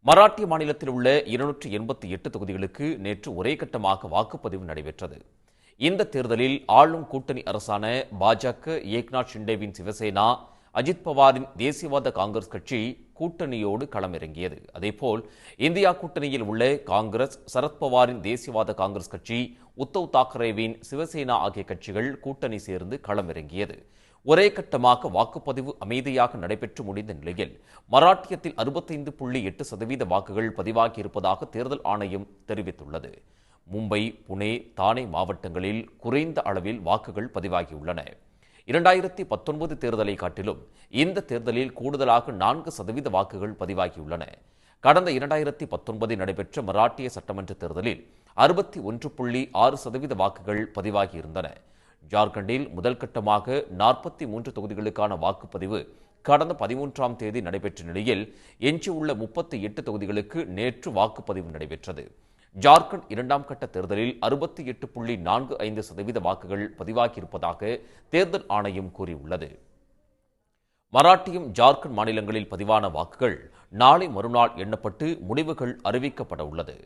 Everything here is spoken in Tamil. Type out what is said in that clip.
மராட்டிய மாநிலத்தில் உள்ள 288 தொகுதிகளுக்கு நேற்று ஒரே கட்டமாக வாக்குப்பதிவு நடைபெற்றது. இந்த தேர்தலில் ஆளும் கூட்டணி அரசான பாஜக, ஏக்நாத் ஷிண்டேவின் சிவசேனா, அஜித் பவாரின் தேசியவாத காங்கிரஸ் கட்சி கூட்டணியோடு களமிறங்கியது. அதேபோல் இந்தியா கூட்டணியில் உள்ள காங்கிரஸ், சரத்பவாரின் தேசியவாத காங்கிரஸ் கட்சி, உத்தவ் தாக்கரேவின் சிவசேனா ஆகிய கட்சிகள் கூட்டணி சேர்ந்து களமிறங்கியது. ஒரே கட்டமாக வாக்குப்பதிவு அமைதியாக நடைபெற்று முடிந்த நிலையில் மராட்டியத்தில் 65.8% வாக்குகள் பதிவாகியிருப்பதாக தேர்தல் ஆணையம் தெரிவித்துள்ளது. மும்பை, புனே, தானே மாவட்டங்களில் குறைந்த அளவில் வாக்குகள் பதிவாகியுள்ளன. 2019 தேர்தலை காட்டிலும் இந்த தேர்தலில் கூடுதலாக 4% வாக்குகள் பதிவாகியுள்ளன. கடந்த 2019 நடைபெற்ற மராட்டிய சட்டமன்ற தேர்தலில் 61.6% வாக்குகள் பதிவாகியிருந்தன. ஜார்க்கண்டில் முதல் கட்டமாக 43 தொகுதிகளுக்கான வாக்குப்பதிவு கடந்த 13ஆம் தேதி நடைபெற்ற நிலையில் எஞ்சியுள்ள 38 தொகுதிகளுக்கு நேற்று வாக்குப்பதிவு நடைபெற்றது. ஜார்க்கண்ட் இரண்டாம் கட்ட தேர்தலில் 68.45% வாக்குகள் பதிவாகியிருப்பதாக தேர்தல் ஆணையம் கூறியுள்ளது. மராட்டியம், ஜார்க்கண்ட் மாநிலங்களில் பதிவான வாக்குகள் நாளை மறுநாள் எண்ணப்பட்டு முடிவுகள் அறிவிக்கப்பட உள்ளது.